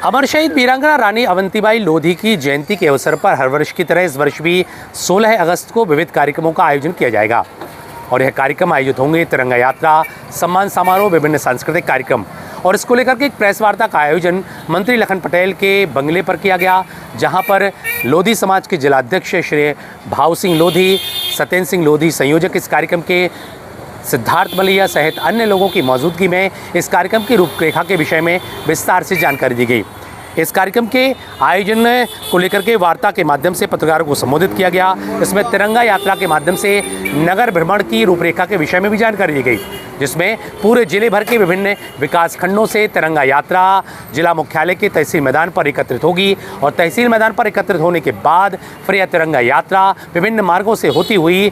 अमर शहीद वीरांगना रानी अवंतीबाई लोधी की जयंती के अवसर पर हर वर्ष की तरह इस वर्ष भी 16 अगस्त को विविध कार्यक्रमों का आयोजन किया जाएगा और यह कार्यक्रम आयोजित होंगे तिरंगा यात्रा, सम्मान समारोह, विभिन्न सांस्कृतिक कार्यक्रम। और इसको लेकर के एक प्रेस वार्ता का आयोजन मंत्री लखन पटेल के बंगले पर किया गया, जहां पर लोधी समाज के जिलाध्यक्ष श्री भाव सिंह लोधी, सत्येंद्र सिंह लोधी संयोजक इस कार्यक्रम के, सिद्धार्थ मलिया सहित अन्य लोगों की मौजूदगी में इस कार्यक्रम की रूपरेखा के विषय में विस्तार से जानकारी दी गई। इस कार्यक्रम के आयोजन को लेकर के वार्ता के माध्यम से पत्रकारों को संबोधित किया गया। इसमें तिरंगा यात्रा के माध्यम से नगर भ्रमण की रूपरेखा के विषय में भी जानकारी दी गई, जिसमें पूरे जिले भर के विभिन्न विकास खंडों से तिरंगा यात्रा जिला मुख्यालय के तहसील मैदान पर एकत्रित होगी और तहसील मैदान पर एकत्रित होने के बाद फिर यह तिरंगा यात्रा विभिन्न मार्गों से होती हुई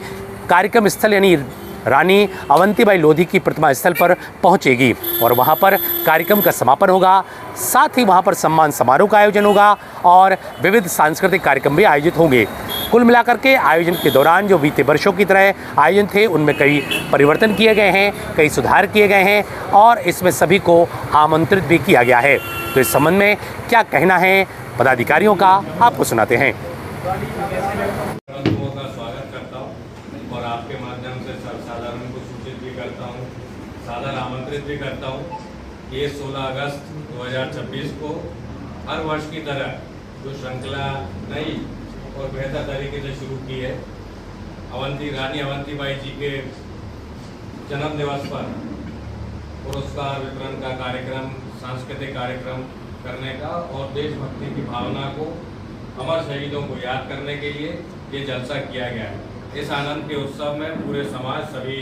कार्यक्रम स्थल यानी रानी अवंतीबाई लोधी की प्रतिमा स्थल पर पहुंचेगी और वहां पर कार्यक्रम का समापन होगा। साथ ही वहां पर सम्मान समारोह का आयोजन होगा और विविध सांस्कृतिक कार्यक्रम भी आयोजित होंगे। कुल मिलाकर के आयोजन के दौरान जो बीते वर्षों की तरह आयोजन थे उनमें कई परिवर्तन किए गए हैं, कई सुधार किए गए हैं और इसमें सभी को आमंत्रित भी किया गया है। तो इस संबंध में क्या कहना है पदाधिकारियों का, आपको सुनाते हैं। और आपके माध्यम से सर्वसाधारण को सूचित भी करता हूँ, सादर आमंत्रित भी करता हूँ। ये 16 अगस्त 2026 को हर वर्ष की तरह जो श्रृंखला नई और बेहतर तरीके से शुरू की है, रानी अवंतीबाई जी के जन्म दिवस पर पुरस्कार वितरण का कार्यक्रम, सांस्कृतिक कार्यक्रम करने का और देशभक्ति की भावना को, अमर शहीदों को याद करने के लिए ये जलसा किया गया है। इस आनंद के उत्सव में पूरे समाज, सभी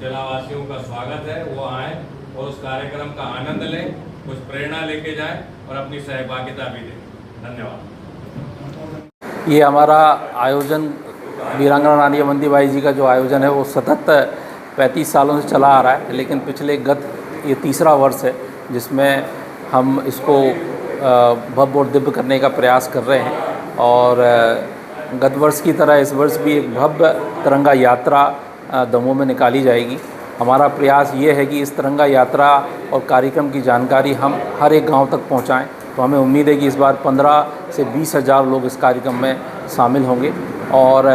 जिलावासियों का स्वागत है। वो आएँ और उस कार्यक्रम का आनंद लें, कुछ प्रेरणा लेके जाएं और अपनी सहभागिता भी दें। धन्यवाद। ये हमारा आयोजन वीरांगना रानी अवंतीबाई जी का जो आयोजन है वो सतत 35 सालों से चला आ रहा है, लेकिन ये तीसरा वर्ष है जिसमें हम इसको भव्य और दिव्य करने का प्रयास कर रहे हैं। और गत वर्ष की तरह इस वर्ष भी एक भव्य तिरंगा यात्रा दमोह में निकाली जाएगी। हमारा प्रयास ये है कि इस तिरंगा यात्रा और कार्यक्रम की जानकारी हम हर एक गांव तक पहुंचाएं। तो हमें उम्मीद है कि इस बार 15 से 20 हज़ार लोग इस कार्यक्रम में शामिल होंगे और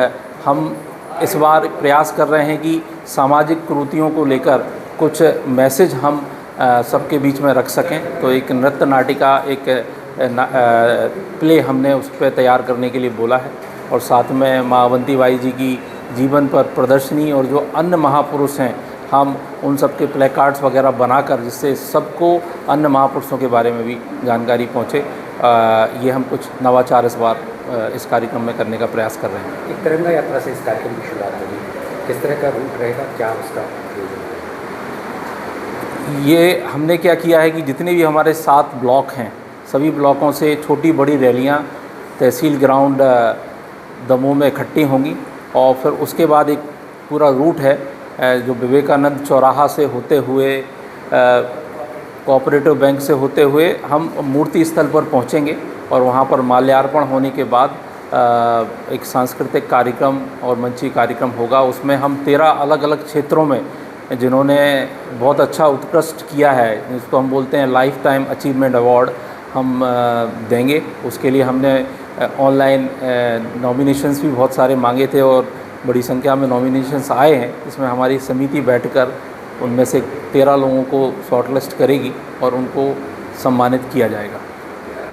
हम इस बार प्रयास कर रहे हैं कि सामाजिक कुरीतियों को लेकर कुछ मैसेज हम सबके बीच में रख सकें। तो एक नृत्य नाटिका, एक प्ले हमने उस पर तैयार करने के लिए बोला है और साथ में माँ अवंतीबाई जी की जीवन पर प्रदर्शनी और जो अन्य महापुरुष हैं हम उन सब के प्ले कार्ड्स वगैरह बनाकर, जिससे सबको अन्य महापुरुषों के बारे में भी जानकारी पहुँचे, ये हम कुछ नवाचार इस बार इस कार्यक्रम में करने का प्रयास कर रहे हैं। एक तिरंगा यात्रा से इस कार्यक्रम की शुरुआत होगी, किस तरह का रूट रहेगा, क्या उसका ये हमने क्या किया है कि जितने भी हमारे 7 ब्लॉक हैं, सभी ब्लॉकों से छोटी बड़ी रैलियाँ तहसील ग्राउंड दमोह में इकट्ठी होंगी और फिर उसके बाद एक पूरा रूट है जो विवेकानंद चौराहा से होते हुए कोऑपरेटिव बैंक से होते हुए हम मूर्ति स्थल पर पहुंचेंगे और वहां पर माल्यार्पण होने के बाद एक सांस्कृतिक कार्यक्रम और मंची कार्यक्रम होगा। उसमें हम 13 अलग अलग क्षेत्रों में जिन्होंने बहुत अच्छा उत्कृष्ट किया है, जिसको हम बोलते हैं लाइफ टाइम अचीवमेंट अवार्ड, हम देंगे। उसके लिए हमने ऑनलाइन नॉमिनेशंस भी बहुत सारे मांगे थे और बड़ी संख्या में नॉमिनेशंस आए हैं। इसमें हमारी समिति बैठकर उनमें से 13 लोगों को शॉर्टलिस्ट करेगी और उनको सम्मानित किया जाएगा।